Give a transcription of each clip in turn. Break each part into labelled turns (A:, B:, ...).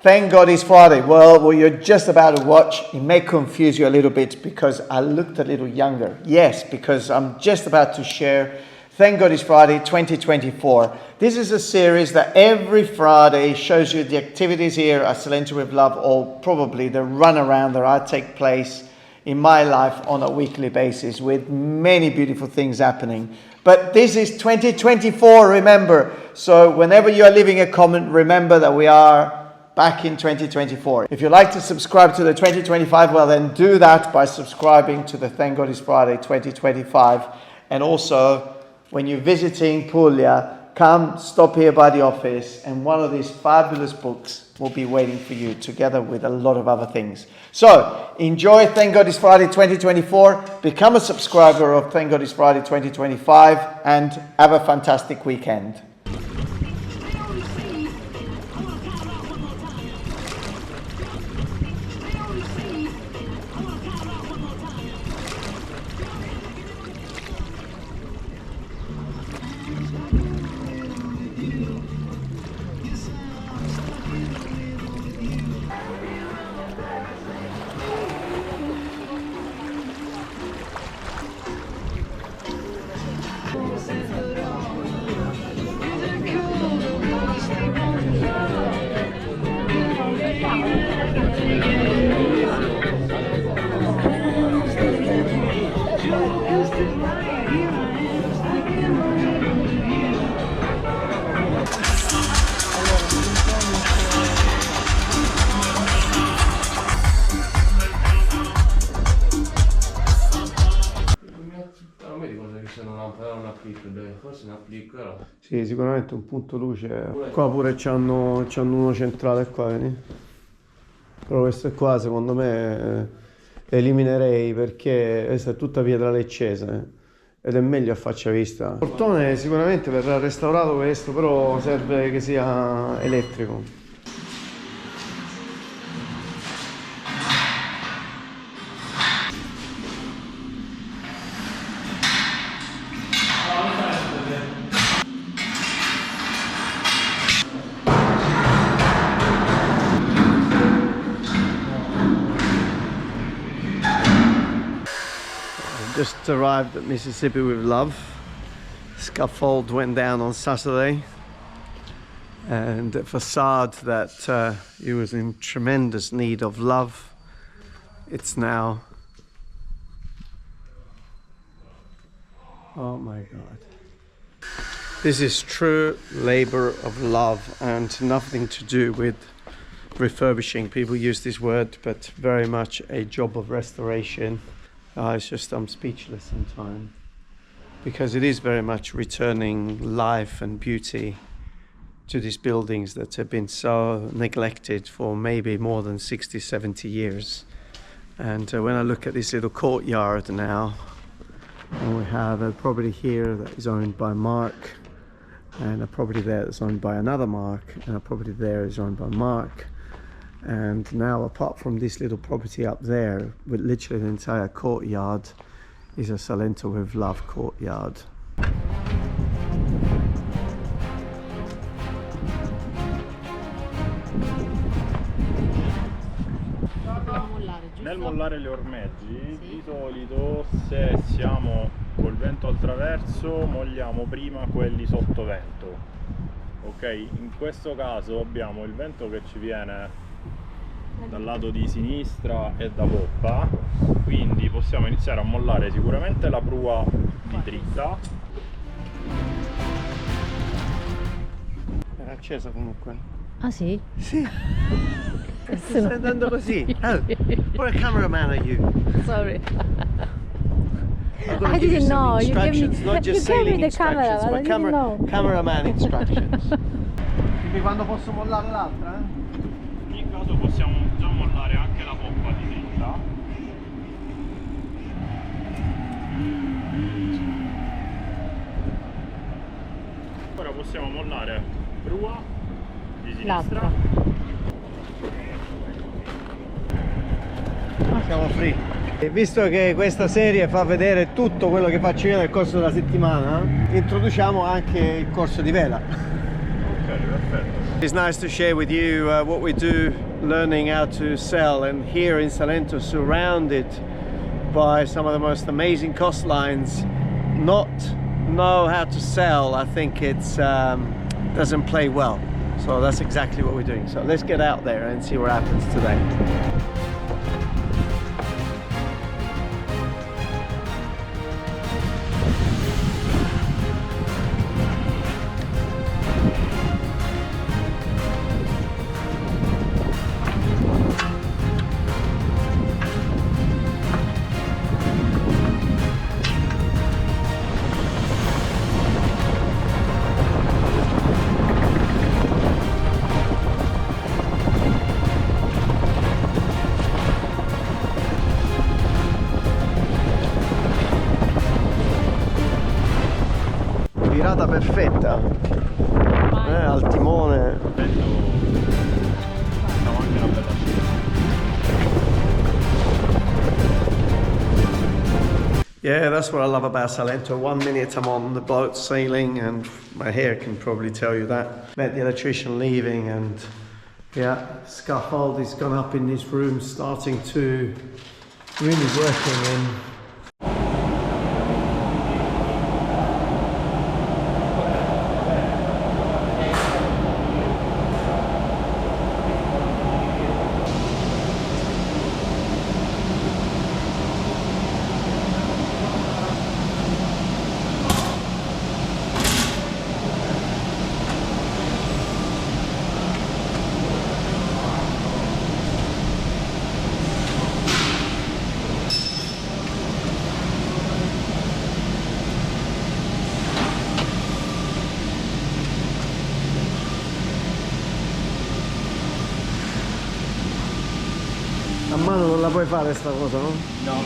A: Thank God it's Friday. Well, what you're just about to watch, it may confuse you a little bit because I looked a little younger. Yes, because I'm just about to share Thank God it's Friday 2024. This is a series that every Friday shows you the activities here at Salento with Love, or probably the run around that I take place in my life on a weekly basis with many beautiful things happening. But this is 2024, remember. So whenever you are leaving a comment, remember that we are back in 2024. If you'd like to subscribe to the 2025, well then do that by subscribing to the Thank God it's Friday 2025. And also, when you're visiting Puglia, come stop here by the office and one of these fabulous books will be waiting for you together with a lot of other things. So enjoy Thank God it's Friday 2024, become a subscriber of Thank God it's Friday 2025 and have a fantastic weekend. Sì, sicuramente un punto luce. Qua pure c'hanno uno centrale qua, vedi? Però questo qua secondo me eliminerei perché questa è tutta pietra leccese ed è meglio a faccia vista. Il portone sicuramente verrà restaurato questo, però serve che sia elettrico. Just arrived at Mississippi with Love. Scaffold went down on Saturday and the facade that he was in tremendous need of love, it's now, oh my God. This is true labor of love and nothing to do with refurbishing. People use this word, but very much a job of restoration. It's just I'm speechless sometimes because it is very much returning life and beauty to these buildings that have been so neglected for maybe more than 60, 70 years. And when I look at this little courtyard now, and we have a property here that is owned by Mark, and a property there that's owned by another Mark, and a property there is owned by Mark. And now, apart from this little property up there, with literally the entire courtyard is a Salento with Love courtyard.
B: Nel mollare gli ormeggi, di solito se siamo col vento al traverso mogliamo prima quelli sotto vento. Ok, in questo caso abbiamo il vento che ci viene dal lato di sinistra e da poppa, quindi possiamo iniziare a mollare sicuramente la prua di dritta.
A: Era accesa comunque.
C: Ah sì?
A: Sì. Stai andando così. Oh, what a cameraman are you?
C: Sorry.
A: I'm going to
C: I
A: give you
C: didn't
A: some
C: know.
A: instructions, not just
C: you gave
A: sailing
C: me the camera,
A: instructions,
C: but I
A: but
C: didn't know.
A: cameraman instructions. Dimmi quando posso mollare l'altra?
B: In ogni caso possiamo già mollare anche la poppa di dritta. Ora possiamo mollare prua di sinistra.
A: Siamo free. E visto che questa serie fa vedere tutto quello che faccio io nel corso della settimana, introduciamo anche il corso di vela.
B: Ok, perfetto.
A: It's nice to share with you what we do learning how to sell, and here in Salento, surrounded by some of the most amazing coastlines, not know how to sell, I think it's doesn't play well. So that's exactly what we're doing. So let's get out there and see what happens today. Virata perfetta, al timone.
B: Facciamo anche una bella scena.
A: Yeah, that's what I love about Salento. 1 minute I'm on the boat sailing, and my hair can probably tell you that. Met the electrician leaving, and yeah, scaffold is gone up in this room, starting to really working in. A mano non la puoi fare sta cosa, no?
B: No.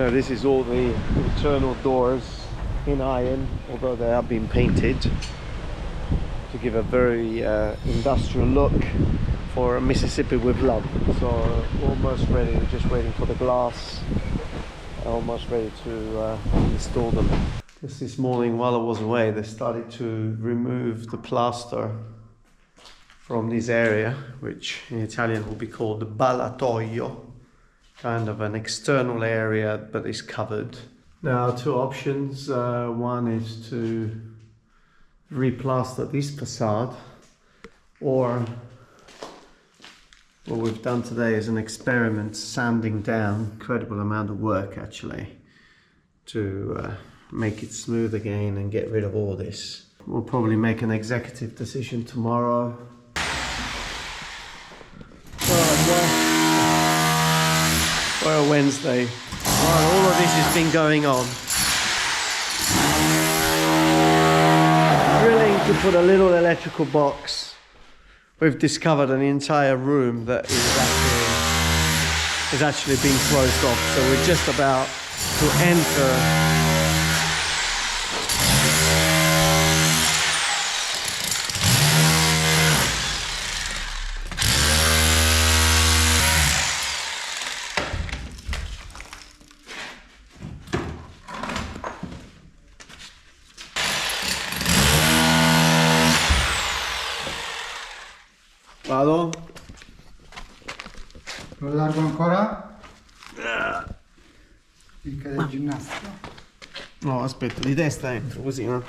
A: This is all the internal doors in iron, although they have been painted to give a very industrial look for Mississippi with love. So almost ready, we're just waiting for the glass, almost ready to install them. Just this morning while I was away, they started to remove the plaster from this area, which in Italian will be called the ballatoio, kind of an external area but is covered. Now, two options. One is to replaster this facade, or what we've done today is an experiment, sanding down, incredible amount of work actually, to make it smooth again and get rid of all this. We'll probably make an executive decision tomorrow. Or a Wednesday. All of this has been going on. Drilling to put a little electrical box. We've discovered an entire room that is actually being closed off. So we're just about to enter. Vado?
C: Lo allargo ancora? Picca del ginnastica.
A: No, aspetta, di testa entro così, no?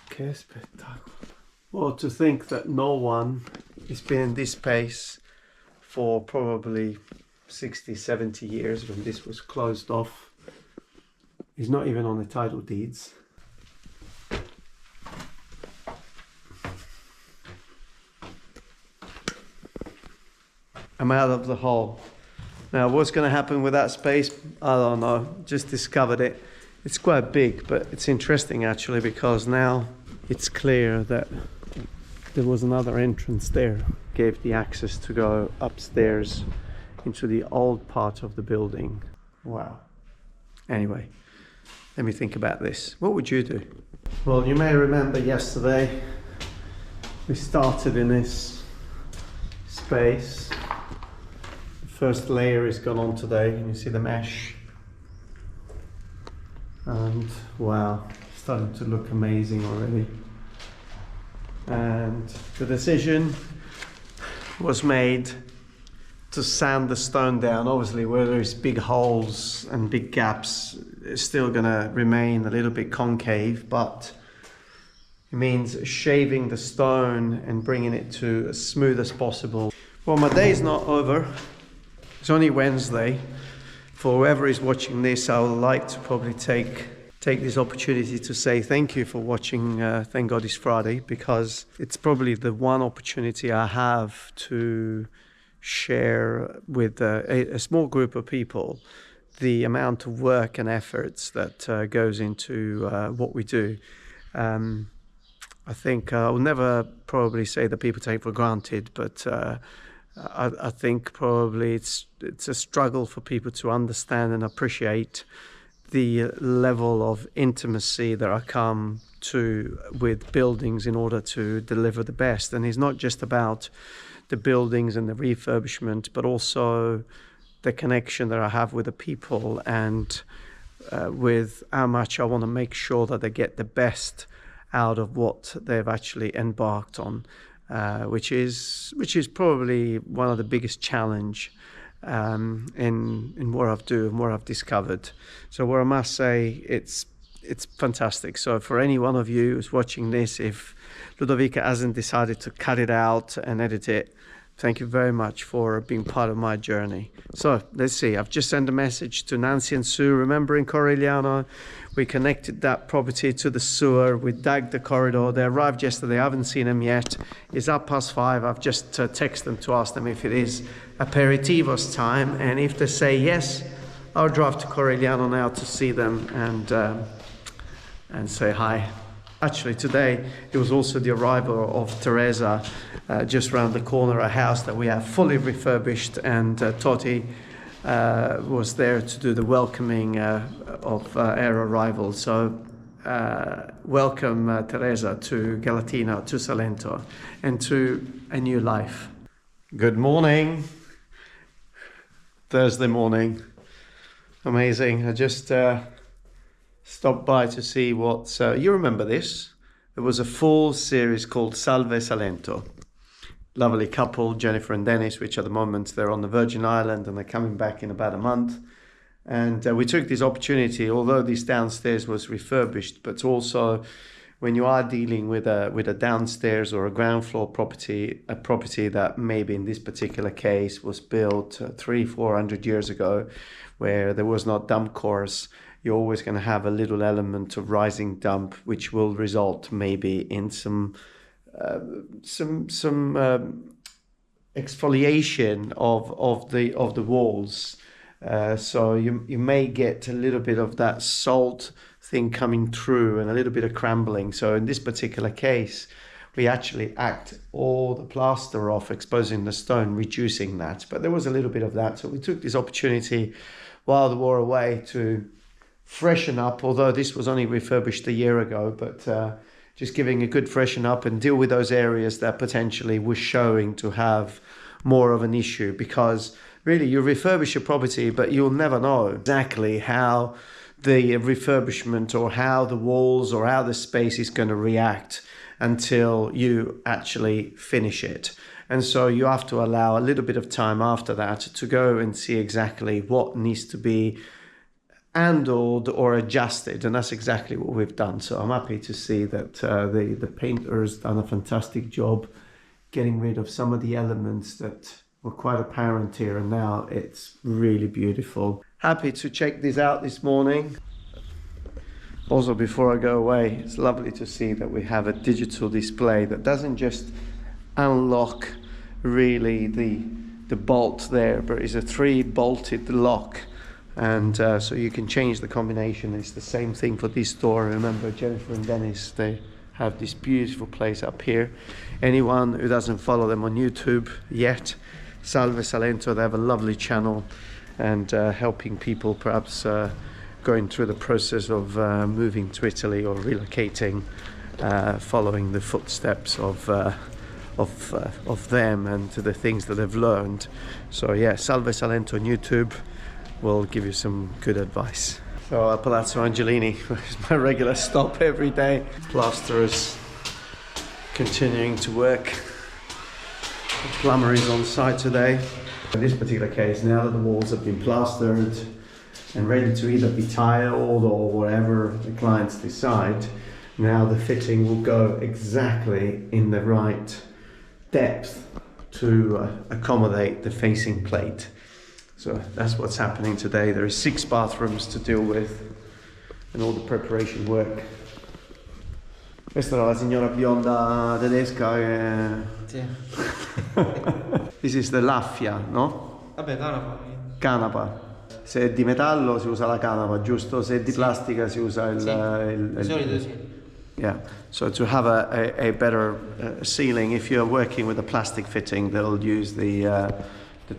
A: Che spettacolo. Well, to think that no one has been in this space for probably 60, 70 years when this was closed off. It's not even on the title deeds. I'm out of the hole. Now, what's going to happen with that space? I don't know. Just discovered it. It's quite big, but it's interesting actually, because now it's clear that there was another entrance there. Gave the access to go upstairs into the old part of the building. Wow. Anyway, let me think about this. What would you do? Well, you may remember yesterday we started in this space. First layer is gone on today, and you see the mesh, and wow, starting to look amazing already. And the decision was made to sand the stone down. Obviously, where there's big holes and big gaps, it's still gonna remain a little bit concave, but it means shaving the stone and bringing it to as smooth as possible. Well, my day's not over. It's only Wednesday. For whoever is watching this, I would like to probably take this opportunity to say thank you for watching Thank God It's Friday, because it's probably the one opportunity I have to share with a small group of people the amount of work and efforts that goes into what we do. I think I will never probably say that people take for granted, but I think probably it's a struggle for people to understand and appreciate the level of intimacy that I come to with buildings in order to deliver the best. And it's not just about the buildings and the refurbishment, but also the connection that I have with the people, and with how much I want to make sure that they get the best out of what they've actually embarked on, which is probably one of the biggest challenge in what I've do and what I've discovered. So what I must say, it's fantastic. So for any one of you who's watching this, if Ludovica hasn't decided to cut it out and edit it, thank you very much for being part of my journey. So let's see, I've just sent a message to Nancy and Sue. Remember in Corigliano, we connected that property to the sewer. We dug the corridor. They arrived yesterday. I haven't seen them yet. It's 5:30. I've just texted them to ask them if it is aperitivos time. And if they say yes, I'll drive to Corigliano now to see them and say hi. Actually, today it was also the arrival of Teresa, just around the corner, a house that we have fully refurbished, and Totti was there to do the welcoming of her arrival. So welcome Teresa to Galatina, to Salento, and to a new life. Good morning. Thursday morning. Amazing. I just stopped by to see what you remember this. There was a full series called Salve Salento. Lovely couple, Jennifer and Dennis, which at the moment they're on the Virgin Island and they're coming back in about a month. And we took this opportunity, although this downstairs was refurbished, but also when you are dealing with a downstairs or a ground floor property, a property that maybe in this particular case was built 300-400 years ago, where there was not dump course, you're always going to have a little element of rising dump, which will result maybe in some exfoliation of the walls. So you may get a little bit of that salt thing coming through and a little bit of crumbling. So in this particular case, we actually hacked all the plaster off, exposing the stone, reducing that. But there was a little bit of that. So we took this opportunity while they were away to freshen up, although this was only refurbished a year ago, but just giving a good freshen up and deal with those areas that potentially were showing to have more of an issue. Because really, you refurbish a property, but you'll never know exactly how the refurbishment or how the walls or how the space is going to react until you actually finish it. And so you have to allow a little bit of time after that to go and see exactly what needs to be handled or adjusted, and that's exactly what we've done. So I'm happy to see that the painter's done a fantastic job getting rid of some of the elements that were quite apparent here, and now it's really beautiful. Happy to check this out this morning. Also, before I go away, it's lovely to see that we have a digital display that doesn't just unlock really the bolt there, but it's a 3-bolted lock. And so you can change the combination. It's the same thing for this door. Remember, Jennifer and Dennis, they have this beautiful place up here. Anyone who doesn't follow them on YouTube yet, Salve Salento, they have a lovely channel, and helping people perhaps going through the process of moving to Italy or relocating, following the footsteps of them and the things that they've learned. So yeah, Salve Salento on YouTube will give you some good advice. So Palazzo Angelini is my regular stop every day. Plasterers continuing to work. The plumber is on site today. In this particular case, now that the walls have been plastered and ready to either be tiled or whatever the clients decide, now the fitting will go exactly in the right depth to accommodate the facing plate. So that's what's happening today. There are 6 bathrooms to deal with and all the preparation work. Questa era la signora bionda tedesca che...
D: Sì.
A: This is the laffia, no?
D: Vabbè, canapa.
A: Canapa. Se è di metallo si usa la canapa, giusto? Se è di plastica si usa il...
D: Di solito sì.
A: Yeah, so to have a better ceiling, if you're working with a plastic fitting, they'll use the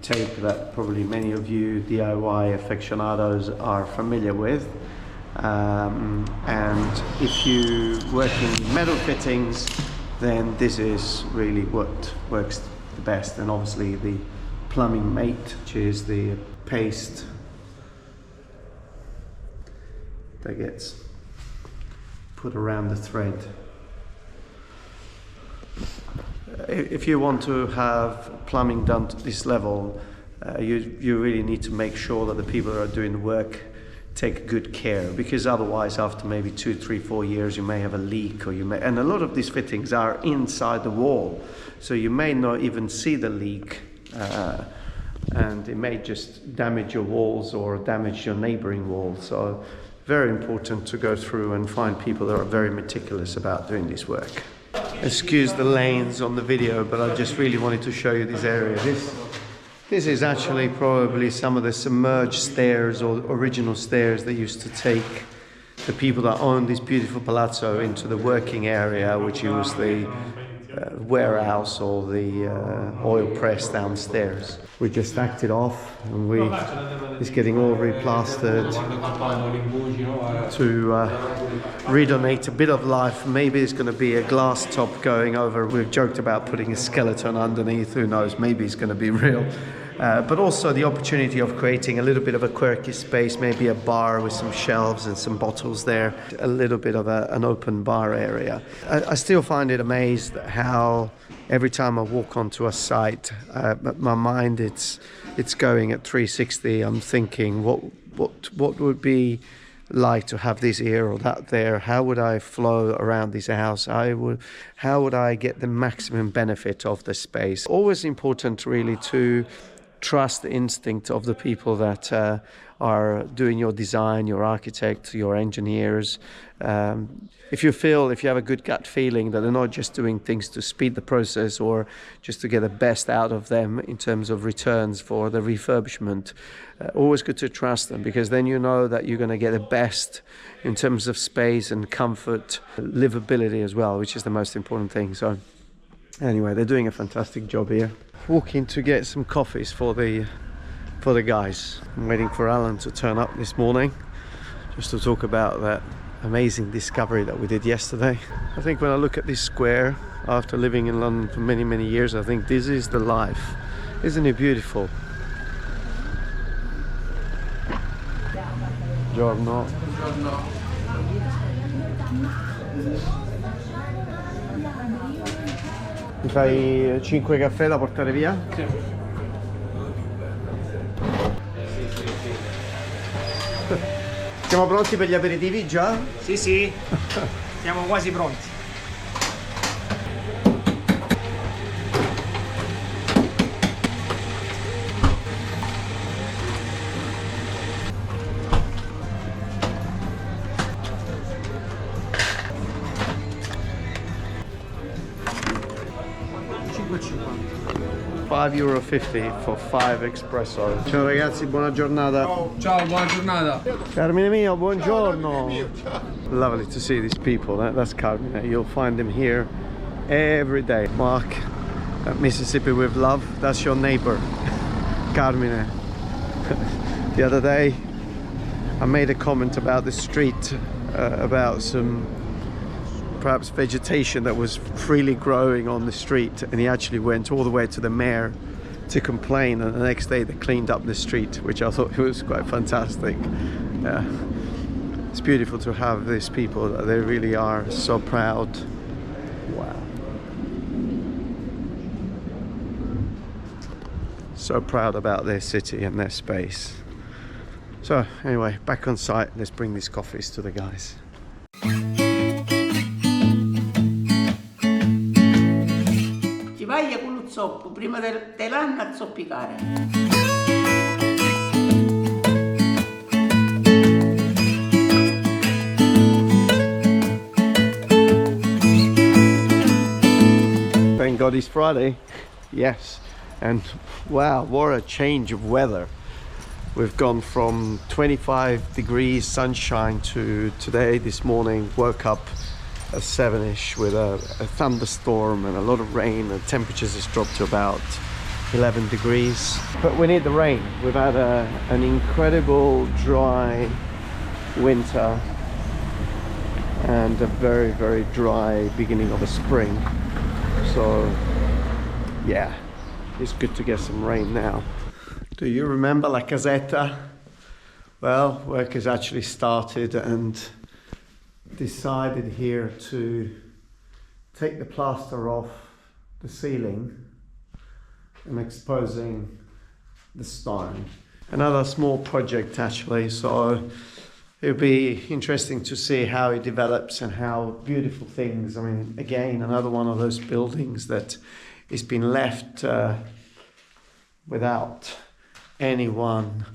A: tape that probably many of you DIY aficionados are familiar with. And if you work in metal fittings, then this is really what works the best. And obviously the plumbing mate, which is the paste that gets put around the thread. If you want to have plumbing done to this level, you really need to make sure that the people that are doing the work take good care, because otherwise after maybe 2, 3, 4 years you may have a leak, or and a lot of these fittings are inside the wall, so you may not even see the leak, and it may just damage your walls or damage your neighboring walls. So very important to go through and find people that are very meticulous about doing this work. Excuse the lanes on the video, but I just really wanted to show you this area. This is actually probably some of the submerged stairs or original stairs that used to take the people that own this beautiful palazzo into the working area, which was the warehouse or the oil press downstairs. We just stacked it off and it's getting all replastered to redonate a bit of life. Maybe it's going to be a glass top going over. We've joked about putting a skeleton underneath, who knows, maybe it's going to be real. But also the opportunity of creating a little bit of a quirky space, maybe a bar with some shelves and some bottles there, a little bit of an open bar area. I still find it amazed how every time I walk onto a site, my mind it's going at 360. I'm thinking, what would be like to have this here or that there? How would I flow around this house? How would I get the maximum benefit of the space? Always important really to trust the instinct of the people that are doing your design, your architect, your engineers. If you have a good gut feeling that they're not just doing things to speed the process or just to get the best out of them in terms of returns for the refurbishment, always good to trust them, because then you know that you're going to get the best in terms of space and comfort, livability as well, which is the most important thing. So anyway, they're doing a fantastic job here. Walking to get some coffees for the guys. I'm waiting for Alan to turn up this morning just to talk about that amazing discovery that we did yesterday. I think when I look at this square after living in London for many years, I think this is the life. Isn't it beautiful? Buongiorno. Mi fai 5 caffè da portare via?
D: Sì.
A: Siamo pronti per gli aperitivi già?
D: Sì, sì, siamo quasi pronti.
A: €5 for 5 espresso. Ciao ragazzi, buona giornata.
C: Ciao, buona giornata.
A: Carmine mio, buongiorno. Lovely to see these people. That's Carmine. You'll find them here every day. Mark at Mississippi with Love. That's your neighbor, Carmine. The other day I made a comment about the street, about some perhaps vegetation that was freely growing on the street, and he actually went all the way to the mayor to complain, and the next day they cleaned up the street, which I thought was quite fantastic. Yeah. It's beautiful to have these people. They really are so proud. Wow. So proud about their city and their space. So anyway, back on site. Let's bring these coffees to the guys.
E: Ci vai con lo zoppo prima te l'hanno a zoppicare.
A: Thank God it's Friday. Yes. And wow, what a change of weather. We've gone from 25 degrees sunshine to today, this morning, woke up at 7ish with a thunderstorm and a lot of rain. The temperatures has dropped to about 11 degrees. But we need the rain. We've had an incredible dry winter and a very, very dry beginning of a spring. So yeah, it's good to get some rain now. Do you remember La Casetta? Well, work has actually started and decided here to take the plaster off the ceiling and exposing the stone. Another small project actually, so it'll be interesting to see how it develops and how beautiful things. I mean, again, another one of those buildings that has been left without anyone,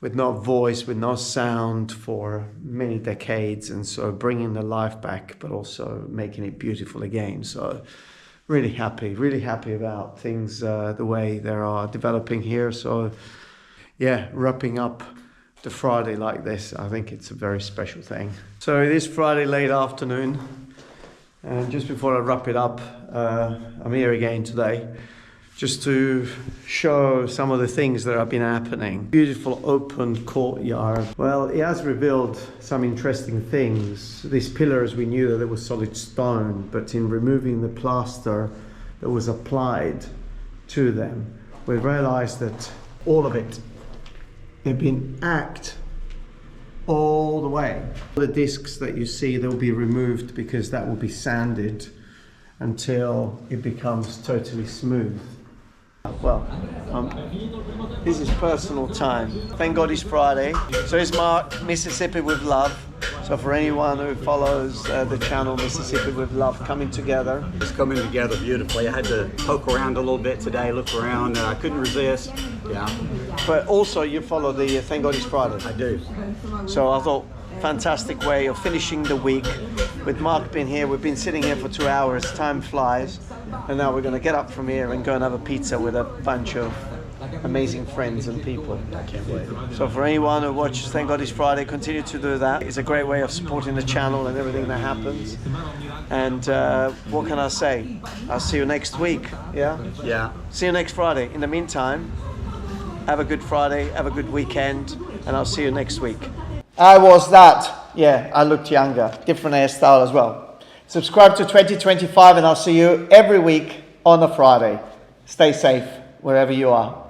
A: with no voice, with no sound for many decades, and so bringing the life back but also making it beautiful again. So really happy about things the way they are developing here. So yeah, wrapping up the Friday like this, I think it's a very special thing. So it is Friday late afternoon, and just before I wrap it up, I'm here again today just to show some of the things that have been happening. Beautiful open courtyard. Well, it has revealed some interesting things. These pillars, we knew that they were solid stone, but in removing the plaster that was applied to them, we realized that all of it had been acked all the way. The discs that you see, they'll be removed because that will be sanded until it becomes totally smooth. Well, this is personal time. Thank God it's Friday. So it's Mark, Mississippi with Love. So for anyone who follows the channel Mississippi with Love, coming together.
F: It's coming together beautifully. I had to poke around a little bit today, look around, and I couldn't resist. Yeah.
A: But also you follow the Thank God it's Friday.
F: I do.
A: So I thought, fantastic way of finishing the week. With Mark being here, we've been sitting here for 2 hours, time flies. And now we're going to get up from here and go and have a pizza with a bunch of amazing friends and people.
F: I can't wait.
A: So for anyone who watches Thank God It's Friday, continue to do that. It's a great way of supporting the channel and everything that happens. And what can I say? I'll see you next week. Yeah?
F: Yeah.
A: See you next Friday. In the meantime, have a good Friday, have a good weekend, and I'll see you next week. I was that. Yeah, I looked younger. Different hairstyle as well. Subscribe to 2025 and I'll see you every week on a Friday. Stay safe wherever you are.